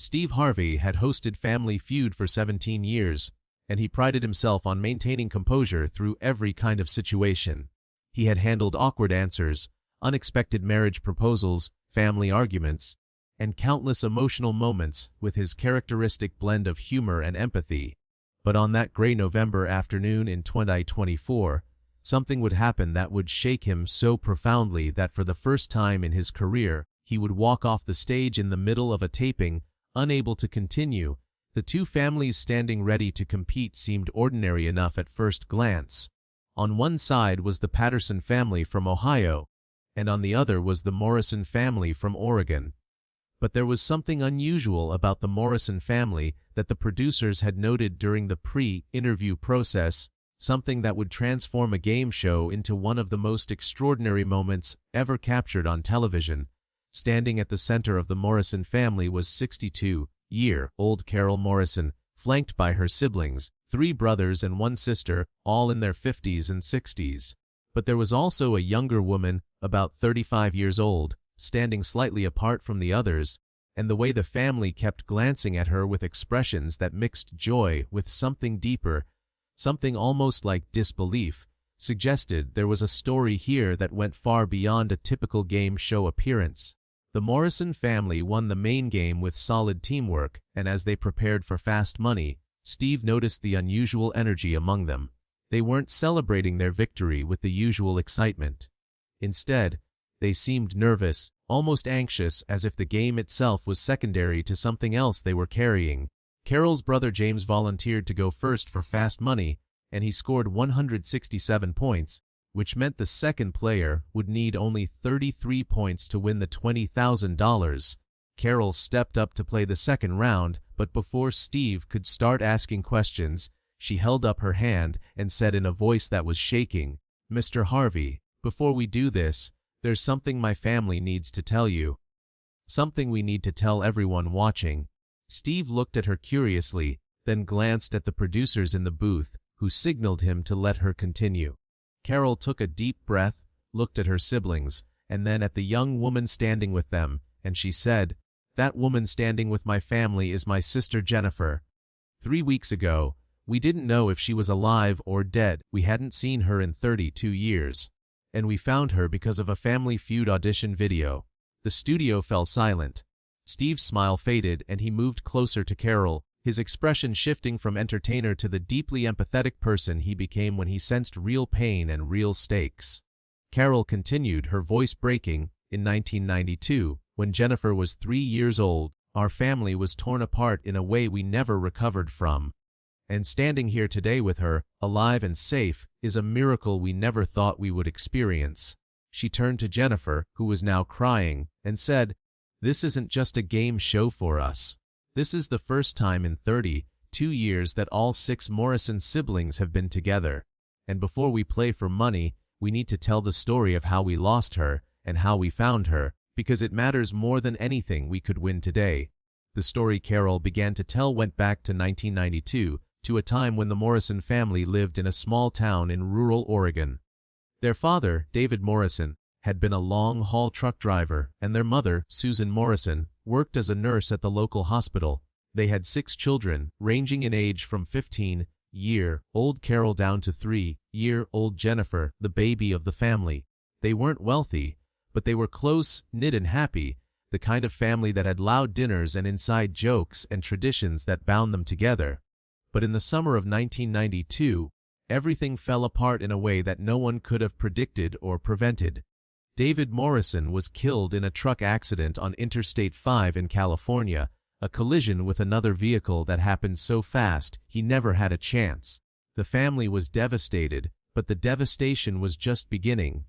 Steve Harvey had hosted Family Feud for 17 years, and he prided himself on maintaining composure through every kind of situation. He had handled awkward answers, unexpected marriage proposals, family arguments, and countless emotional moments with his characteristic blend of humor and empathy. But on that gray November afternoon in 2024, something would happen that would shake him so profoundly that for the first time in his career, he would walk off the stage in the middle of a taping, unable to continue. The two families standing ready to compete seemed ordinary enough at first glance. On one side was the Patterson family from Ohio, and on the other was the Morrison family from Oregon. But there was something unusual about the Morrison family that the producers had noted during the pre-interview process, something that would transform a game show into one of the most extraordinary moments ever captured on television. Standing at the center of the Morrison family was 62-year-old Carol Morrison, flanked by her siblings, 3 brothers and 1 sister, all in their 50s and 60s. But there was also a younger woman, about 35 years old, standing slightly apart from the others, and the way the family kept glancing at her with expressions that mixed joy with something deeper, something almost like disbelief, suggested there was a story here that went far beyond a typical game show appearance. The Morrison family won the main game with solid teamwork, and as they prepared for fast money, Steve noticed the unusual energy among them. They weren't celebrating their victory with the usual excitement. Instead, they seemed nervous, almost anxious, as if the game itself was secondary to something else they were carrying. Carol's brother James volunteered to go first for fast money, and he scored 167 points, which meant the second player would need only 33 points to win the $20,000. Carol stepped up to play the second round, but before Steve could start asking questions, she held up her hand and said in a voice that was shaking, "Mr. Harvey, before we do this, there's something my family needs to tell you. Something we need to tell everyone watching." Steve looked at her curiously, then glanced at the producers in the booth, who signaled him to let her continue. Carol took a deep breath, looked at her siblings, and then at the young woman standing with them, and she said, "That woman standing with my family is my sister Jennifer. 3 weeks ago, we didn't know if she was alive or dead. We hadn't seen her in 32 years. And we found her because of a Family Feud audition video." The studio fell silent. Steve's smile faded and he moved closer to Carol, his expression shifting from entertainer to the deeply empathetic person he became when he sensed real pain and real stakes. Carol continued, her voice breaking, "In 1992, when Jennifer was 3 years old, our family was torn apart in a way we never recovered from. And standing here today with her, alive and safe, is a miracle we never thought we would experience." She turned to Jennifer, who was now crying, and said, "This isn't just a game show for us. This is the first time in 32 years that all 6 Morrison siblings have been together. And before we play for money, we need to tell the story of how we lost her and how we found her, because it matters more than anything we could win today." The story Carol began to tell went back to 1992, to a time when the Morrison family lived in a small town in rural Oregon. Their father, David Morrison, had been a long-haul truck driver, and their mother, Susan Morrison, worked as a nurse at the local hospital. They had 6 children, ranging in age from 15-year-old Carol down to 3-year-old Jennifer, the baby of the family. They weren't wealthy, but they were close-knit and happy, the kind of family that had loud dinners and inside jokes and traditions that bound them together. But in the summer of 1992, everything fell apart in a way that no one could have predicted or prevented. David Morrison was killed in a truck accident on Interstate 5 in California, a collision with another vehicle that happened so fast he never had a chance. The family was devastated, but the devastation was just beginning.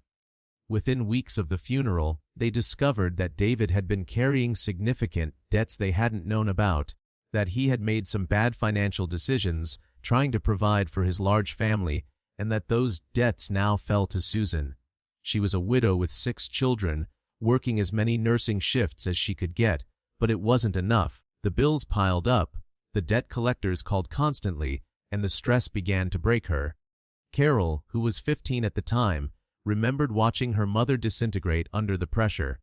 Within weeks of the funeral, they discovered that David had been carrying significant debts they hadn't known about, that he had made some bad financial decisions, trying to provide for his large family, and that those debts now fell to Susan. She was a widow with 6 children, working as many nursing shifts as she could get, but it wasn't enough. The bills piled up, the debt collectors called constantly, and the stress began to break her. Carol, who was 15 at the time, remembered watching her mother disintegrate under the pressure.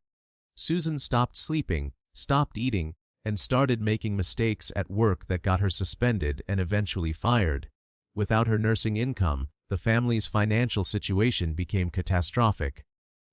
Susan stopped sleeping, stopped eating, and started making mistakes at work that got her suspended and eventually fired. Without her nursing income, the family's financial situation became catastrophic.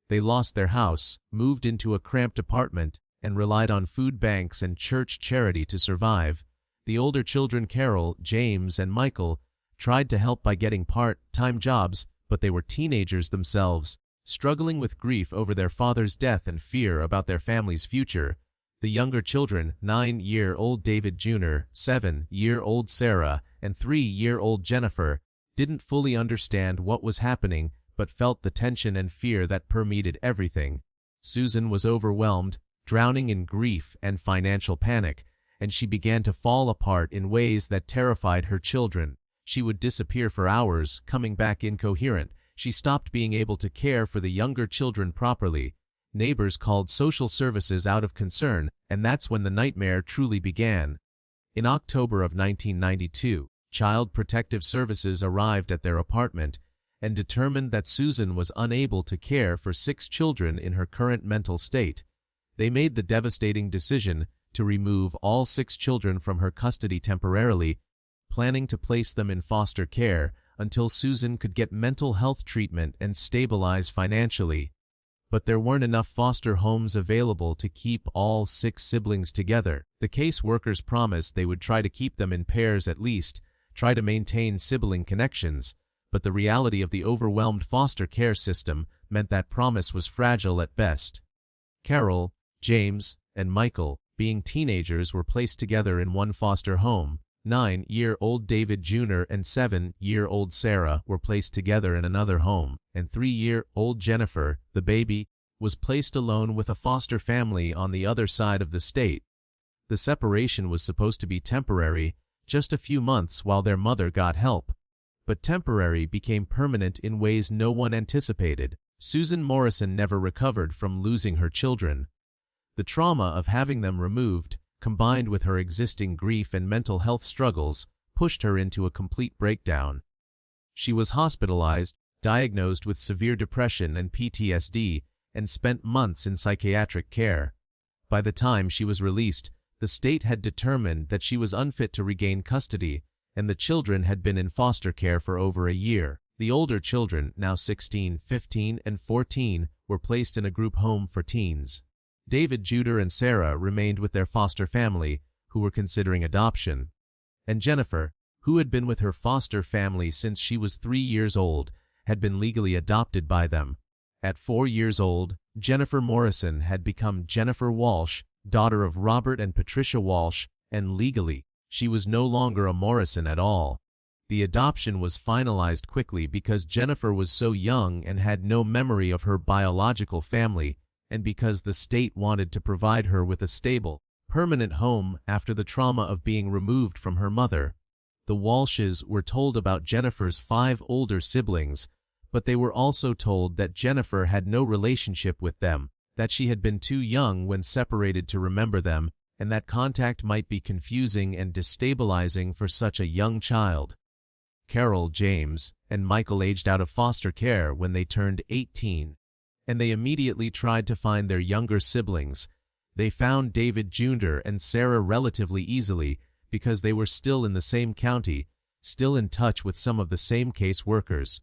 They lost their house, moved into a cramped apartment, and relied on food banks and church charity to survive. The older children, Carol, James, and Michael, tried to help by getting part-time jobs, but they were teenagers themselves, struggling with grief over their father's death and fear about their family's future. The younger children, 9-year-old David Jr., 7-year-old Sarah, and 3-year-old Jennifer, didn't fully understand what was happening, but felt the tension and fear that permeated everything. Susan was overwhelmed, drowning in grief and financial panic, and she began to fall apart in ways that terrified her children. She would disappear for hours, coming back incoherent. She stopped being able to care for the younger children properly. Neighbors called social services out of concern, and that's when the nightmare truly began. In October of 1992, Child Protective Services arrived at their apartment and determined that Susan was unable to care for 6 children in her current mental state. They made the devastating decision to remove all 6 children from her custody temporarily, planning to place them in foster care until Susan could get mental health treatment and stabilize financially. But there weren't enough foster homes available to keep all 6 siblings together. The caseworkers promised they would try to keep them in pairs at least, try to maintain sibling connections, but the reality of the overwhelmed foster care system meant that promise was fragile at best. Carol, James, and Michael, being teenagers, were placed together in one foster home. 9-year-old David Jr. and 7-year-old Sarah were placed together in another home, and 3-year-old Jennifer, the baby, was placed alone with a foster family on the other side of the state. The separation was supposed to be temporary, just a few months while their mother got help. But temporary became permanent in ways no one anticipated. Susan Morrison never recovered from losing her children. The trauma of having them removed, combined with her existing grief and mental health struggles, pushed her into a complete breakdown. She was hospitalized, diagnosed with severe depression and PTSD, and spent months in psychiatric care. By the time she was released, the state had determined that she was unfit to regain custody, and the children had been in foster care for over a year. The older children, now 16, 15, and 14, were placed in a group home for teens. David, Judah, and Sarah remained with their foster family, who were considering adoption. And Jennifer, who had been with her foster family since she was 3 years old, had been legally adopted by them. At 4 years old, Jennifer Morrison had become Jennifer Walsh, daughter of Robert and Patricia Walsh, and legally, she was no longer a Morrison at all. The adoption was finalized quickly because Jennifer was so young and had no memory of her biological family, and because the state wanted to provide her with a stable, permanent home after the trauma of being removed from her mother. The Walshes were told about Jennifer's 5 older siblings, but they were also told that Jennifer had no relationship with them, that she had been too young when separated to remember them, and that contact might be confusing and destabilizing for such a young child. Carol, James, and Michael aged out of foster care when they turned 18. And they immediately tried to find their younger siblings. They found David Jr. and Sarah relatively easily because they were still in the same county, still in touch with some of the same case workers.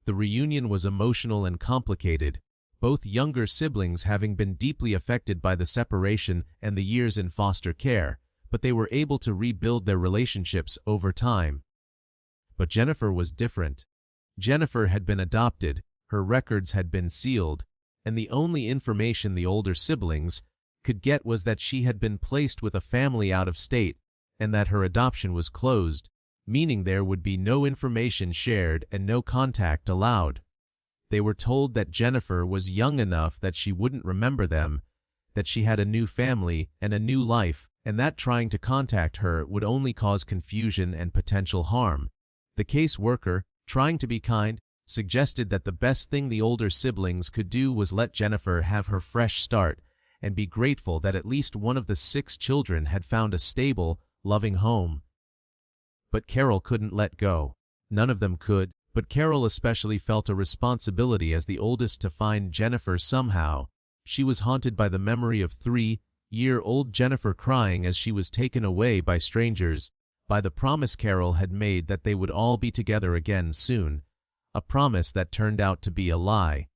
The reunion was emotional and complicated, both younger siblings having been deeply affected by the separation and the years in foster care, but they were able to rebuild their relationships over time. But Jennifer was different. Jennifer had been adopted, her records had been sealed, and the only information the older siblings could get was that she had been placed with a family out of state and that her adoption was closed, meaning there would be no information shared and no contact allowed. They were told that Jennifer was young enough that she wouldn't remember them, that she had a new family and a new life, and that trying to contact her would only cause confusion and potential harm. The caseworker, trying to be kind, suggested that the best thing the older siblings could do was let Jennifer have her fresh start and be grateful that at least one of the 6 children had found a stable, loving home. But Carol couldn't let go. None of them could, but Carol especially felt a responsibility as the oldest to find Jennifer somehow. She was haunted by the memory of 3 8-year-old Jennifer crying as she was taken away by strangers, by the promise Carol had made that they would all be together again soon, a promise that turned out to be a lie.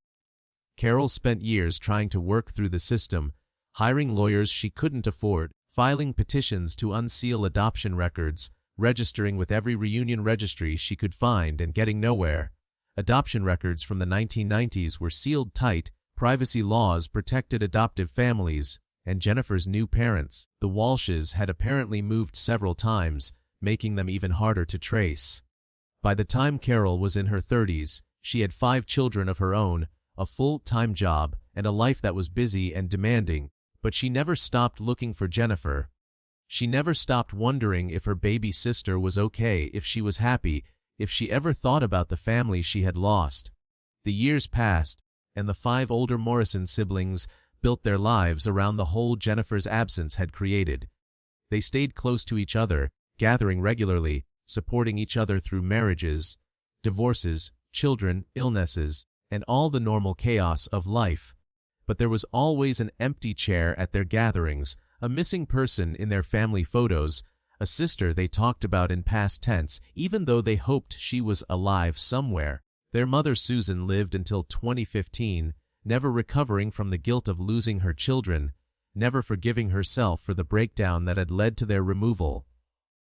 Carol spent years trying to work through the system, hiring lawyers she couldn't afford, filing petitions to unseal adoption records, registering with every reunion registry she could find, and getting nowhere. Adoption records from the 1990s were sealed tight, privacy laws protected adoptive families, and Jennifer's new parents, the Walshes, had apparently moved several times, making them even harder to trace. By the time Carol was in her 30s, she had 5 children of her own, a full-time job, and a life that was busy and demanding, but she never stopped looking for Jennifer. She never stopped wondering if her baby sister was okay, if she was happy, if she ever thought about the family she had lost. The years passed, and the 5 older Morrison siblings built their lives around the hole Jennifer's absence had created. They stayed close to each other, gathering regularly, supporting each other through marriages, divorces, children, illnesses, and all the normal chaos of life. But there was always an empty chair at their gatherings, a missing person in their family photos, a sister they talked about in past tense, even though they hoped she was alive somewhere. Their mother Susan lived until 2015, never recovering from the guilt of losing her children, never forgiving herself for the breakdown that had led to their removal.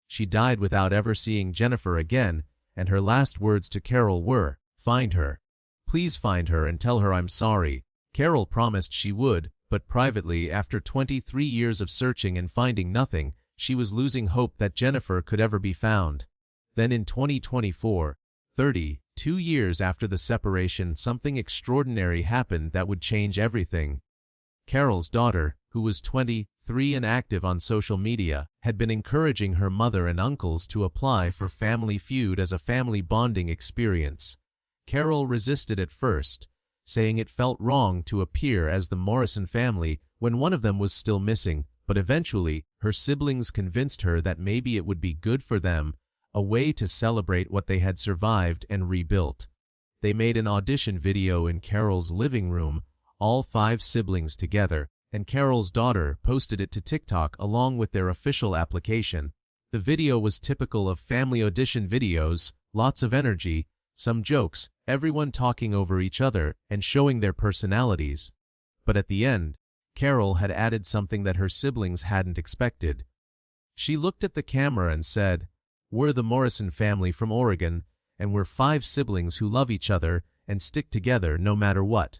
She died without ever seeing Jennifer again, and her last words to Carol were, "Find her. Please find her and tell her I'm sorry." Carol promised she would, but privately, after 23 years of searching and finding nothing, she was losing hope that Jennifer could ever be found. Then in 2024, 32 years after the separation, something extraordinary happened that would change everything. Carol's daughter, who was 23 and active on social media, had been encouraging her mother and uncles to apply for Family Feud as a family bonding experience. Carol resisted at first, saying it felt wrong to appear as the Morrison family when one of them was still missing, but eventually, her siblings convinced her that maybe it would be good for them, a way to celebrate what they had survived and rebuilt. They made an audition video in Carol's living room, all 5 siblings together, and Carol's daughter posted it to TikTok along with their official application. The video was typical of family audition videos, lots of energy, some jokes, everyone talking over each other and showing their personalities. But at the end, Carol had added something that her siblings hadn't expected. She looked at the camera and said, "We're the Morrison family from Oregon, and we're 5 siblings who love each other and stick together no matter what.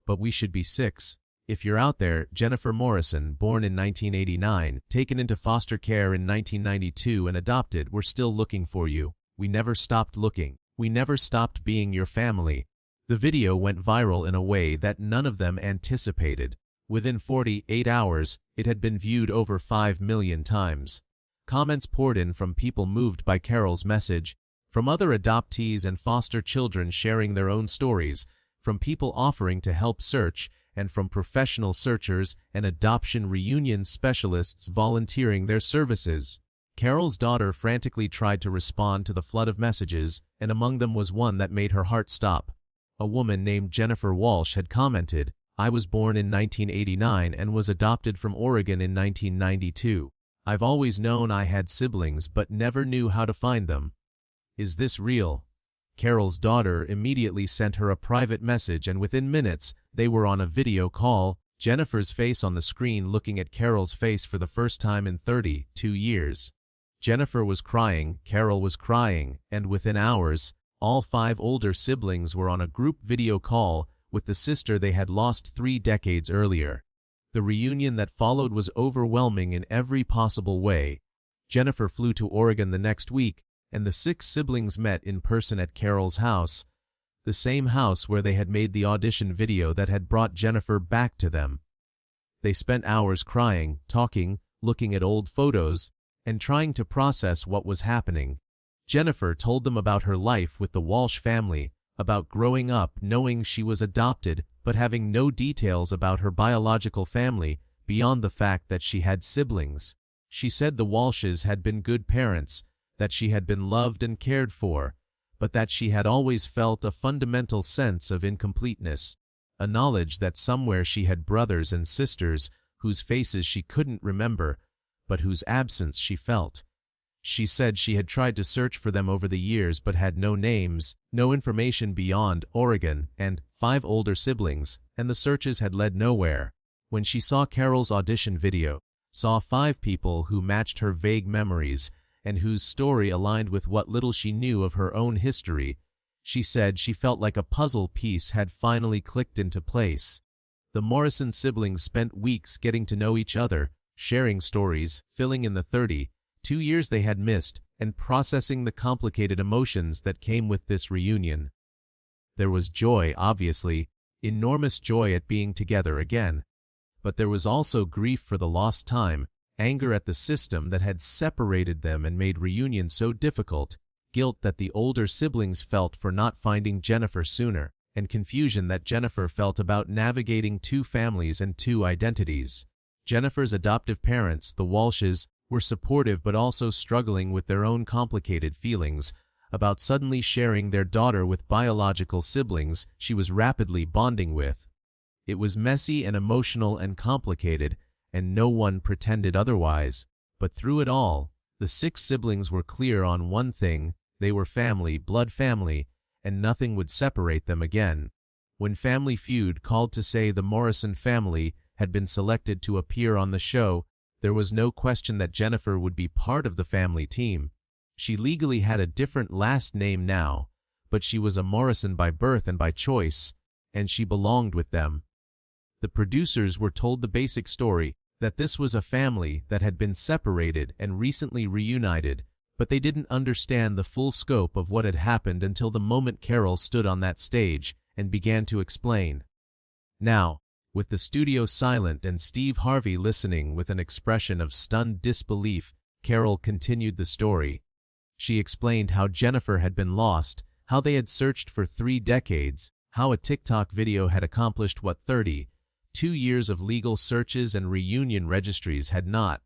But we should be 6. If you're out there, Jennifer Morrison, born in 1989, taken into foster care in 1992 and adopted, we're still looking for you. We never stopped looking. We never stopped being your family." The video went viral in a way that none of them anticipated. Within 48 hours, it had been viewed over 5 million times. Comments poured in from people moved by Carol's message, from other adoptees and foster children sharing their own stories, from people offering to help search, and from professional searchers and adoption reunion specialists volunteering their services. Carol's daughter frantically tried to respond to the flood of messages, and among them was one that made her heart stop. A woman named Jennifer Walsh had commented, "I was born in 1989 and was adopted from Oregon in 1992. I've always known I had siblings but never knew how to find them. Is this real?" Carol's daughter immediately sent her a private message, and within minutes, they were on a video call, Jennifer's face on the screen looking at Carol's face for the first time in 32 years. Jennifer was crying, Carol was crying, and within hours, all 5 older siblings were on a group video call with the sister they had lost 3 decades earlier. The reunion that followed was overwhelming in every possible way. Jennifer flew to Oregon the next week, and the 6 siblings met in person at Carol's house, the same house where they had made the audition video that had brought Jennifer back to them. They spent hours crying, talking, looking at old photos, and trying to process what was happening. Jennifer told them about her life with the Walsh family, about growing up knowing she was adopted but having no details about her biological family beyond the fact that she had siblings. She said the Walshes had been good parents, that she had been loved and cared for, but that she had always felt a fundamental sense of incompleteness, a knowledge that somewhere she had brothers and sisters whose faces she couldn't remember, but whose absence she felt. She said she had tried to search for them over the years but had no names, no information beyond Oregon and 5 older siblings, and the searches had led nowhere. When she saw Carol's audition video, saw 5 people who matched her vague memories and whose story aligned with what little she knew of her own history, she said she felt like a puzzle piece had finally clicked into place. The Morrison siblings spent weeks getting to know each other, sharing stories, filling in the 32 years they had missed, and processing the complicated emotions that came with this reunion. There was joy, obviously, enormous joy at being together again. But there was also grief for the lost time, anger at the system that had separated them and made reunion so difficult, guilt that the older siblings felt for not finding Jennifer sooner, and confusion that Jennifer felt about navigating 2 families and 2 identities. Jennifer's adoptive parents, the Walshes, were supportive but also struggling with their own complicated feelings about suddenly sharing their daughter with biological siblings she was rapidly bonding with. It was messy and emotional and complicated, and no one pretended otherwise. But through it all, the 6 siblings were clear on one thing: they were family, blood family, and nothing would separate them again. When Family Feud called to say the Morrison family had been selected to appear on the show, there was no question that Jennifer would be part of the family team. She legally had a different last name now, but she was a Morrison by birth and by choice, and she belonged with them. The producers were told the basic story, that this was a family that had been separated and recently reunited, but they didn't understand the full scope of what had happened until the moment Carol stood on that stage and began to explain. Now, with the studio silent and Steve Harvey listening with an expression of stunned disbelief, Carol continued the story. She explained how Jennifer had been lost, how they had searched for 3 decades, how a TikTok video had accomplished what 32 years of legal searches and reunion registries had not.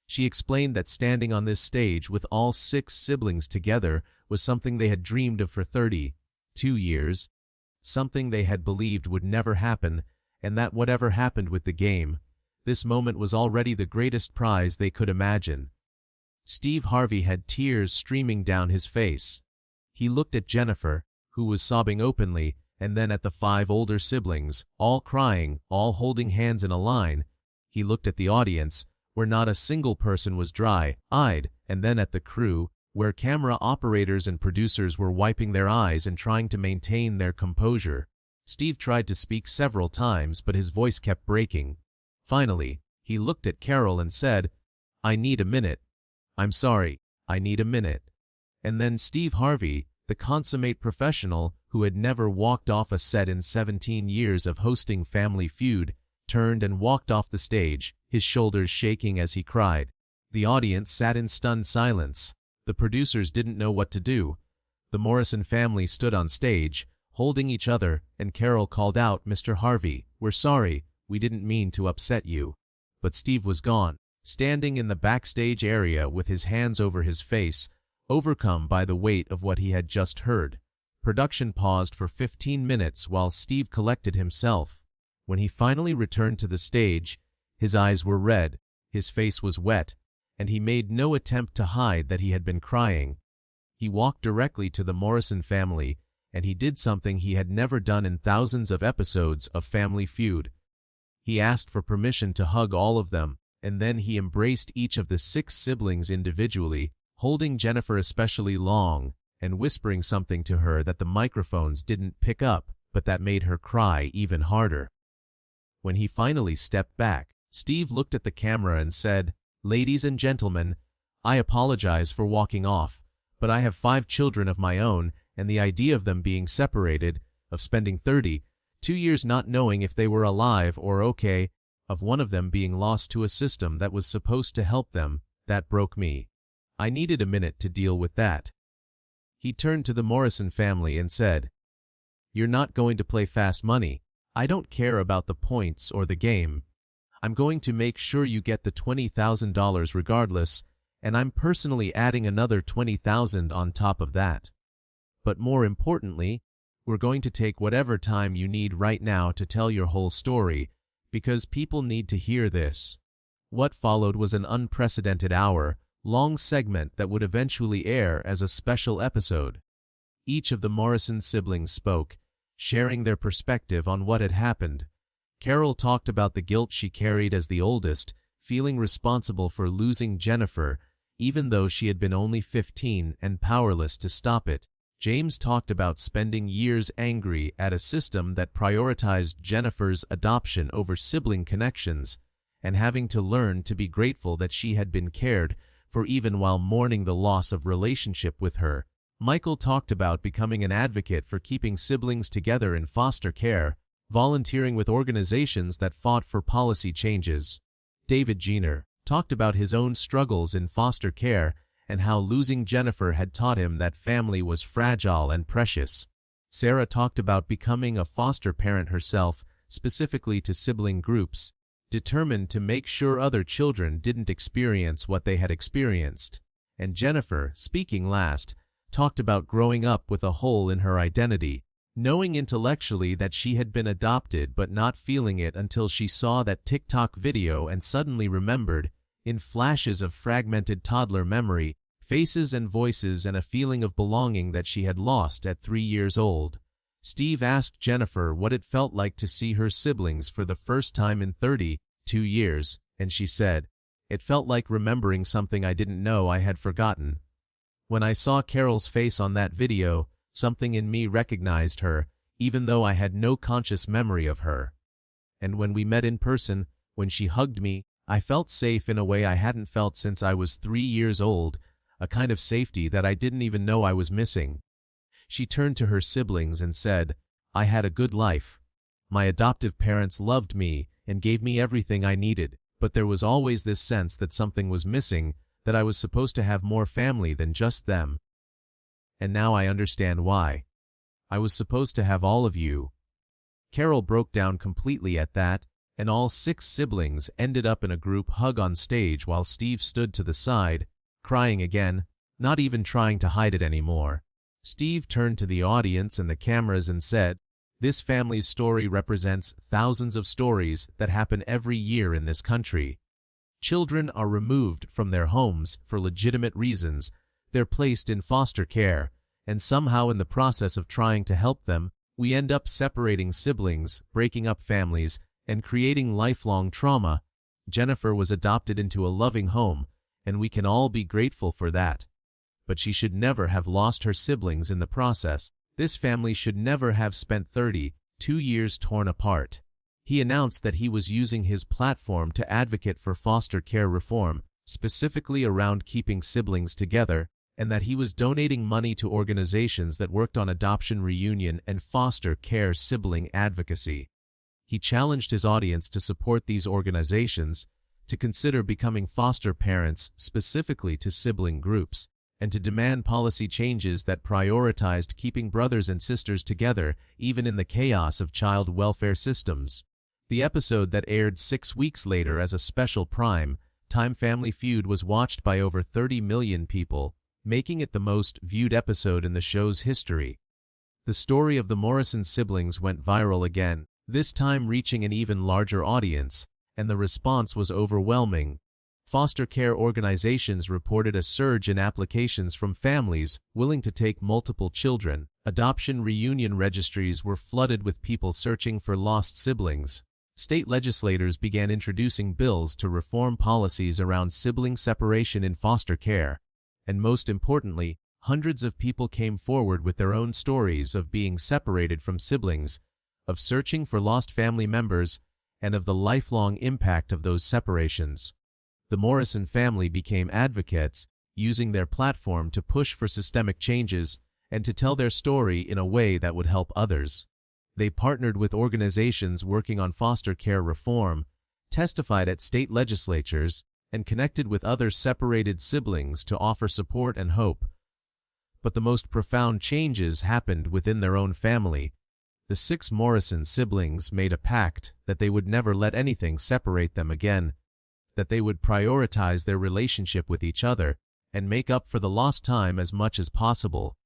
She explained that standing on this stage with all 6 siblings together was something they had dreamed of for 32 years, something they had believed would never happen, and that whatever happened with the game, this moment was already the greatest prize they could imagine. Steve Harvey had tears streaming down his face. He looked at Jennifer, who was sobbing openly, and then at the 5 older siblings, all crying, all holding hands in a line. He looked at the audience, where not a single person was dry-eyed, and then at the crew, where camera operators and producers were wiping their eyes and trying to maintain their composure. Steve tried to speak several times, but his voice kept breaking. Finally, he looked at Carol and said, "I need a minute. I'm sorry, I need a minute." And then Steve Harvey, the consummate professional who had never walked off a set in 17 years of hosting Family Feud, turned and walked off the stage, his shoulders shaking as he cried. The audience sat in stunned silence. The producers didn't know what to do. The Morrison family stood on stage, holding each other, and Carol called out, "Mr. Harvey, we're sorry, we didn't mean to upset you." But Steve was gone, standing in the backstage area with his hands over his face, overcome by the weight of what he had just heard. Production paused for 15 minutes while Steve collected himself. When he finally returned to the stage, his eyes were red, his face was wet, and he made no attempt to hide that he had been crying. He walked directly to the Morrison family, and he did something he had never done in thousands of episodes of Family Feud. He asked for permission to hug all of them, and then he embraced each of the 6 siblings individually, holding Jennifer especially long, and whispering something to her that the microphones didn't pick up, but that made her cry even harder. When he finally stepped back, Steve looked at the camera and said, "Ladies and gentlemen, I apologize for walking off, but I have 5 children of my own, and the idea of them being separated, of spending 32 years not knowing if they were alive or okay, of one of them being lost to a system that was supposed to help them, that broke me. I needed a minute to deal with that." He turned to the Morrison family and said, "You're not going to play fast money. I don't care about the points or the game. I'm going to make sure you get the $20,000 regardless, and I'm personally adding another $20,000 on top of that. But more importantly, we're going to take whatever time you need right now to tell your whole story, because people need to hear this. What followed was an unprecedented hour-long segment that would eventually air as a special episode. Each of the Morrison siblings spoke, sharing their perspective on what had happened. Carol talked about the guilt she carried as the oldest, feeling responsible for losing Jennifer, even though she had been only 15 and powerless to stop it. James talked about spending years angry at a system that prioritized Jennifer's adoption over sibling connections, and having to learn to be grateful that she had been cared for even while mourning the loss of relationship with her. Michael talked about becoming an advocate for keeping siblings together in foster care, volunteering with organizations that fought for policy changes. David Jenner talked about his own struggles in foster care and how losing Jennifer had taught him that family was fragile and precious. Sarah talked about becoming a foster parent herself, specifically to sibling groups, determined to make sure other children didn't experience what they had experienced. And Jennifer, speaking last, talked about growing up with a hole in her identity, knowing intellectually that she had been adopted but not feeling it until she saw that TikTok video and suddenly remembered, in flashes of fragmented toddler memory, faces and voices and a feeling of belonging that she had lost at 3 years old. Steve asked Jennifer what it felt like to see her siblings for the first time in 32 years, and she said, "It felt like remembering something I didn't know I had forgotten." When I saw Carol's face on that video, something in me recognized her, even though I had no conscious memory of her. And when we met in person, when she hugged me, I felt safe in a way I hadn't felt since I was 3 years old, a kind of safety that I didn't even know I was missing. She turned to her siblings and said, "I had a good life. My adoptive parents loved me and gave me everything I needed, but there was always this sense that something was missing, that I was supposed to have more family than just them. And now I understand why. I was supposed to have all of you." Carol broke down completely at that, and all 6 siblings ended up in a group hug on stage while Steve stood to the side, crying again, not even trying to hide it anymore. Steve turned to the audience and the cameras and said, "This family's story represents thousands of stories that happen every year in this country. Children are removed from their homes for legitimate reasons, they're placed in foster care, and somehow in the process of trying to help them, we end up separating siblings, breaking up families, and creating lifelong trauma. Jennifer was adopted into a loving home, and we can all be grateful for that. But she should never have lost her siblings in the process. This family should never have spent 32 years torn apart." He announced that he was using his platform to advocate for foster care reform, specifically around keeping siblings together, and that he was donating money to organizations that worked on adoption reunion and foster care sibling advocacy. He challenged his audience to support these organizations, to consider becoming foster parents specifically to sibling groups, and to demand policy changes that prioritized keeping brothers and sisters together even in the chaos of child welfare systems. The episode that aired 6 weeks later as a special prime-time Family Feud was watched by over 30 million people, making it the most viewed episode in the show's history. The story of the Morrison siblings went viral again, this time reaching an even larger audience, and the response was overwhelming. Foster care organizations reported a surge in applications from families willing to take multiple children. Adoption reunion registries were flooded with people searching for lost siblings. State legislators began introducing bills to reform policies around sibling separation in foster care. And most importantly, hundreds of people came forward with their own stories of being separated from siblings, of searching for lost family members, and of the lifelong impact of those separations. The Morrison family became advocates, using their platform to push for systemic changes and to tell their story in a way that would help others. They partnered with organizations working on foster care reform, testified at state legislatures, and connected with other separated siblings to offer support and hope. But the most profound changes happened within their own family. The 6 Morrison siblings made a pact that they would never let anything separate them again, that they would prioritize their relationship with each other and make up for the lost time as much as possible.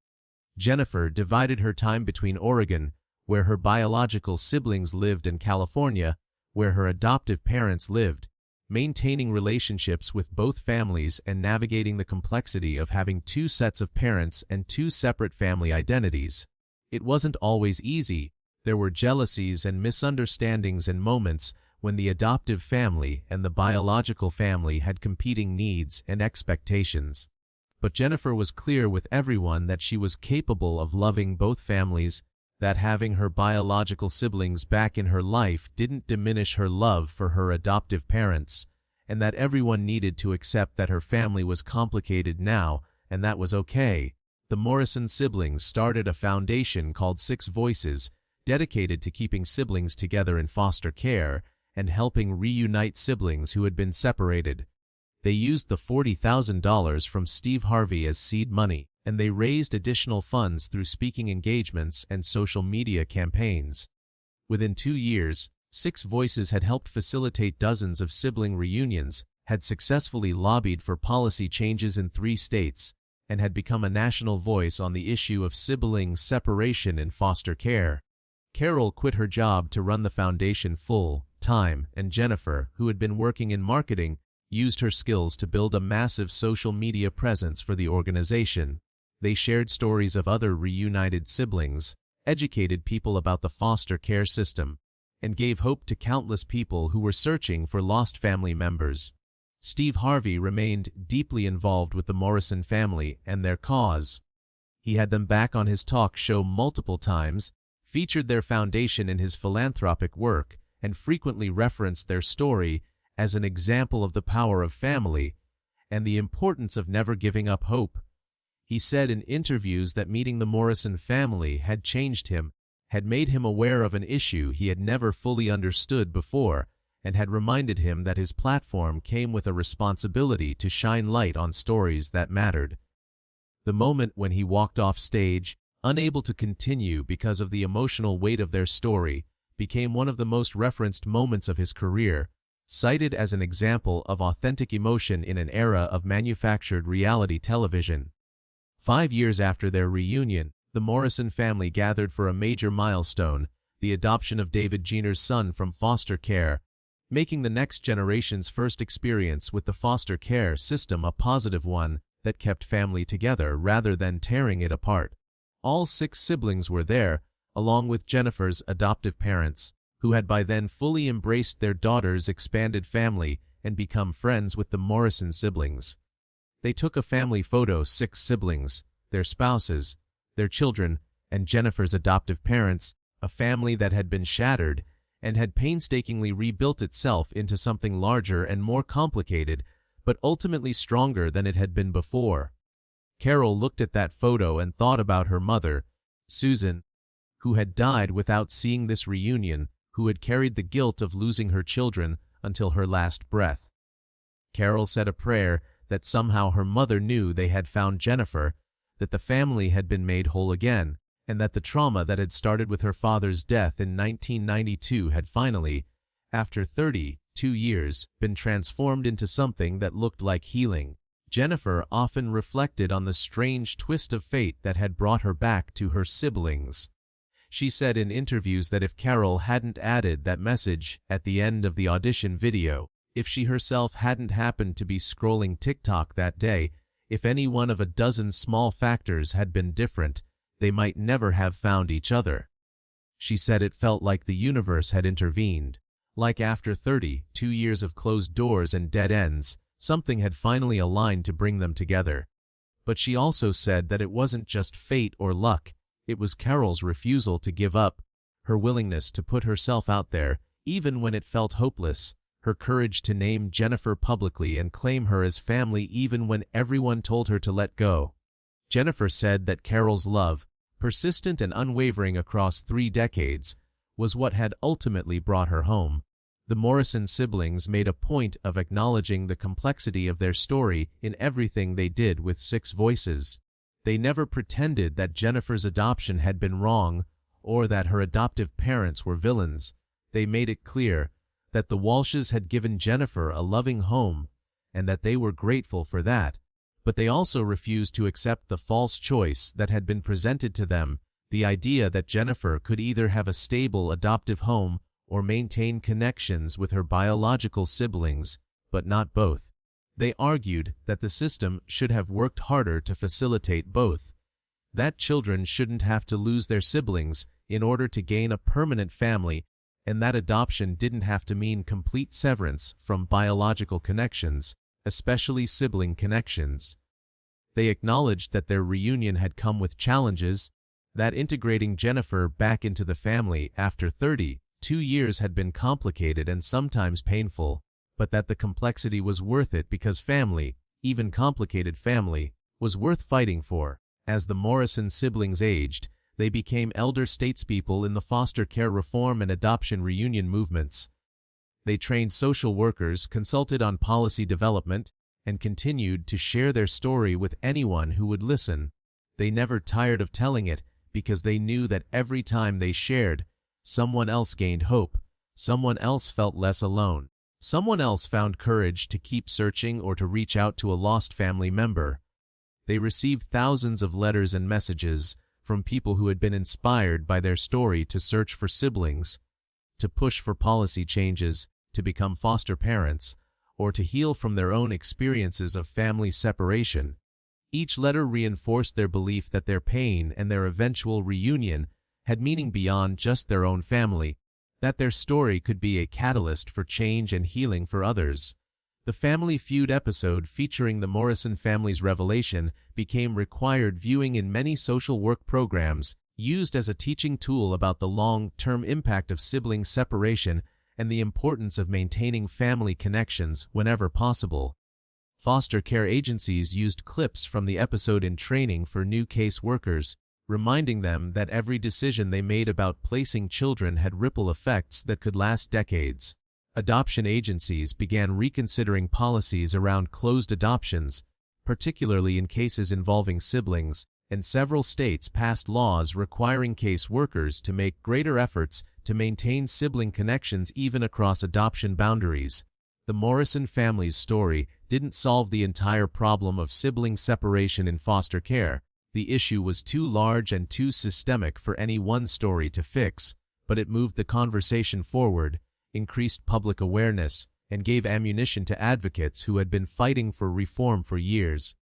Jennifer divided her time between Oregon, where her biological siblings lived, and California, where her adoptive parents lived, maintaining relationships with both families and navigating the complexity of having two sets of parents and two separate family identities. It wasn't always easy. There were jealousies and misunderstandings and moments when the adoptive family and the biological family had competing needs and expectations. But Jennifer was clear with everyone that she was capable of loving both families, that having her biological siblings back in her life didn't diminish her love for her adoptive parents, and that everyone needed to accept that her family was complicated now, and that was okay. The Morrison siblings started a foundation called 6 Voices, dedicated to keeping siblings together in foster care and helping reunite siblings who had been separated. They used the $40,000 from Steve Harvey as seed money, and they raised additional funds through speaking engagements and social media campaigns. Within 2 years, 6 Voices had helped facilitate dozens of sibling reunions, had successfully lobbied for policy changes in 3 states, and had become a national voice on the issue of sibling separation in foster care. Carol quit her job to run the foundation full-time, and Jennifer, who had been working in marketing, used her skills to build a massive social media presence for the organization. They shared stories of other reunited siblings, educated people about the foster care system, and gave hope to countless people who were searching for lost family members. Steve Harvey remained deeply involved with the Morrison family and their cause. He had them back on his talk show multiple times, featured their foundation in his philanthropic work, and frequently referenced their story as an example of the power of family and the importance of never giving up hope. He said in interviews that meeting the Morrison family had changed him, had made him aware of an issue he had never fully understood before, and had reminded him that his platform came with a responsibility to shine light on stories that mattered. The moment when he walked off stage, unable to continue because of the emotional weight of their story, became one of the most referenced moments of his career, cited as an example of authentic emotion in an era of manufactured reality television. 5 years after their reunion, the Morrison family gathered for a major milestone, the adoption of David Jenner's son from foster care, making the next generation's first experience with the foster care system a positive one that kept family together rather than tearing it apart. All 6 siblings were there, along with Jennifer's adoptive parents, who had by then fully embraced their daughter's expanded family and become friends with the Morrison siblings. They took a family photo, 6 siblings, their spouses, their children, and Jennifer's adoptive parents, a family that had been shattered and had painstakingly rebuilt itself into something larger and more complicated, but ultimately stronger than it had been before. Carol looked at that photo and thought about her mother, Susan, who had died without seeing this reunion, who had carried the guilt of losing her children until her last breath. Carol said a prayer that somehow her mother knew they had found Jennifer, that the family had been made whole again, and that the trauma that had started with her father's death in 1992 had finally, after 32 years, been transformed into something that looked like healing. Jennifer often reflected on the strange twist of fate that had brought her back to her siblings. She said in interviews that if Carol hadn't added that message at the end of the audition video, if she herself hadn't happened to be scrolling TikTok that day, if any one of a dozen small factors had been different, they might never have found each other. She said it felt like the universe had intervened, like after 32 years of closed doors and dead ends, something had finally aligned to bring them together. But she also said that it wasn't just fate or luck, it was Carol's refusal to give up, her willingness to put herself out there, even when it felt hopeless, her courage to name Jennifer publicly and claim her as family even when everyone told her to let go. Jennifer said that Carol's love, persistent and unwavering across 3 decades, was what had ultimately brought her home. The Morrison siblings made a point of acknowledging the complexity of their story in everything they did with 6 Voices. They never pretended that Jennifer's adoption had been wrong or that her adoptive parents were villains. They made it clear that the Walshes had given Jennifer a loving home and that they were grateful for that. But they also refused to accept the false choice that had been presented to them, the idea that Jennifer could either have a stable adoptive home or maintain connections with her biological siblings, but not both. They argued that the system should have worked harder to facilitate both, that children shouldn't have to lose their siblings in order to gain a permanent family, and that adoption didn't have to mean complete severance from biological connections, especially sibling connections. They acknowledged that their reunion had come with challenges, that integrating Jennifer back into the family after 32 years had been complicated and sometimes painful, but that the complexity was worth it because family, even complicated family, was worth fighting for. As the Morrison siblings aged, they became elder statespeople in the foster care reform and adoption reunion movements. They trained social workers, consulted on policy development, and continued to share their story with anyone who would listen. They never tired of telling it because they knew that every time they shared, someone else gained hope, someone else felt less alone, someone else found courage to keep searching or to reach out to a lost family member. They received thousands of letters and messages from people who had been inspired by their story to search for siblings, to push for policy changes, to become foster parents, or to heal from their own experiences of family separation. Each letter reinforced their belief that their pain and their eventual reunion had meaning beyond just their own family, that their story could be a catalyst for change and healing for others. The Family Feud episode featuring the Morrison family's revelation became required viewing in many social work programs, used as a teaching tool about the long-term impact of sibling separation and the importance of maintaining family connections whenever possible. Foster care agencies used clips from the episode in training for new case workers, reminding them that every decision they made about placing children had ripple effects that could last decades. Adoption agencies began reconsidering policies around closed adoptions, particularly in cases involving siblings, and several states passed laws requiring case workers to make greater efforts to maintain sibling connections even across adoption boundaries. The Morrison family's story didn't solve the entire problem of sibling separation in foster care. The issue was too large and too systemic for any one story to fix, but it moved the conversation forward, increased public awareness, and gave ammunition to advocates who had been fighting for reform for years.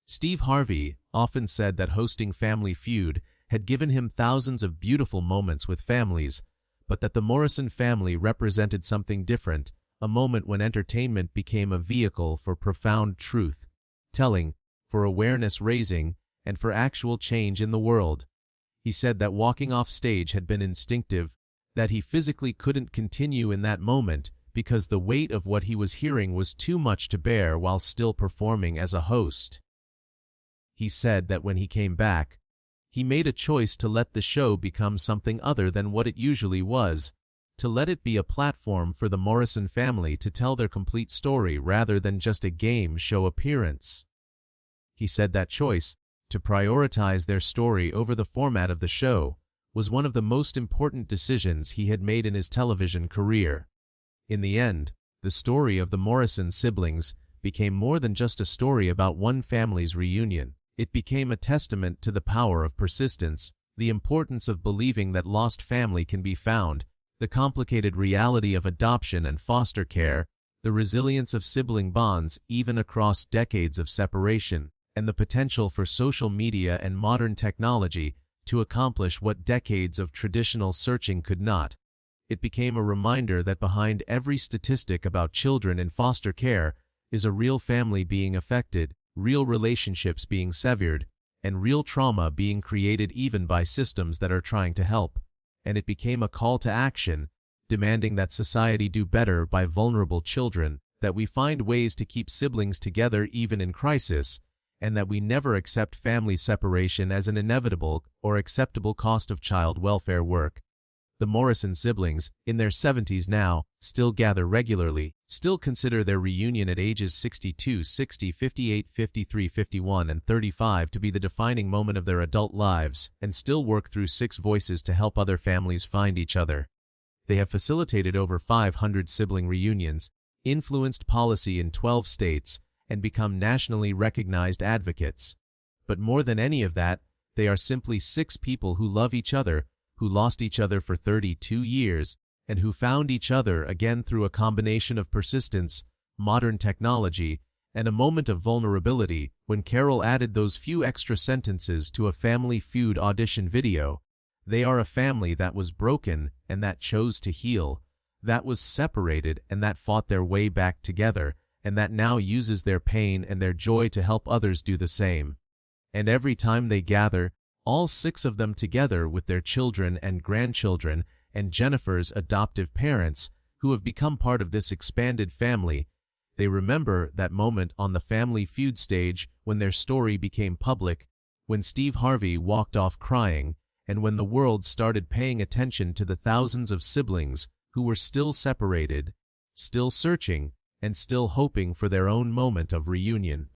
Steve Harvey often said that hosting Family Feud had given him thousands of beautiful moments with families, but that the Morrison family represented something different, a moment when entertainment became a vehicle for profound truth-telling, for awareness-raising, and for actual change in the world. He said that walking off stage had been instinctive, that he physically couldn't continue in that moment because the weight of what he was hearing was too much to bear while still performing as a host. He said that when he came back, he made a choice to let the show become something other than what it usually was, to let it be a platform for the Morrison family to tell their complete story rather than just a game show appearance. He said that choice, to prioritize their story over the format of the show, was one of the most important decisions he had made in his television career. In the end, the story of the Morrison siblings became more than just a story about one family's reunion. It became a testament to the power of persistence, the importance of believing that lost family can be found, the complicated reality of adoption and foster care, the resilience of sibling bonds even across decades of separation, and the potential for social media and modern technology to accomplish what decades of traditional searching could not. It became a reminder that behind every statistic about children in foster care is a real family being affected, real relationships being severed, and real trauma being created even by systems that are trying to help. And it became a call to action, demanding that society do better by vulnerable children, that we find ways to keep siblings together even in crisis, and that we never accept family separation as an inevitable or acceptable cost of child welfare work. The Morrison siblings, in their 70s now, still gather regularly, still consider their reunion at ages 62, 60, 58, 53, 51, and 35 to be the defining moment of their adult lives, and still work through 6 voices to help other families find each other. They have facilitated over 500 sibling reunions, influenced policy in 12 states, and become nationally recognized advocates. But more than any of that, they are simply 6 people who love each other, who lost each other for 32 years, and who found each other again through a combination of persistence, modern technology, and a moment of vulnerability when Carol added those few extra sentences to a Family Feud audition video. They are a family that was broken and that chose to heal, that was separated and that fought their way back together, and that now uses their pain and their joy to help others do the same. And every time they gather, all 6 of them together with their children and grandchildren and Jennifer's adoptive parents, who have become part of this expanded family, they remember that moment on the Family Feud stage when their story became public, when Steve Harvey walked off crying, and when the world started paying attention to the thousands of siblings who were still separated, still searching, and still hoping for their own moment of reunion.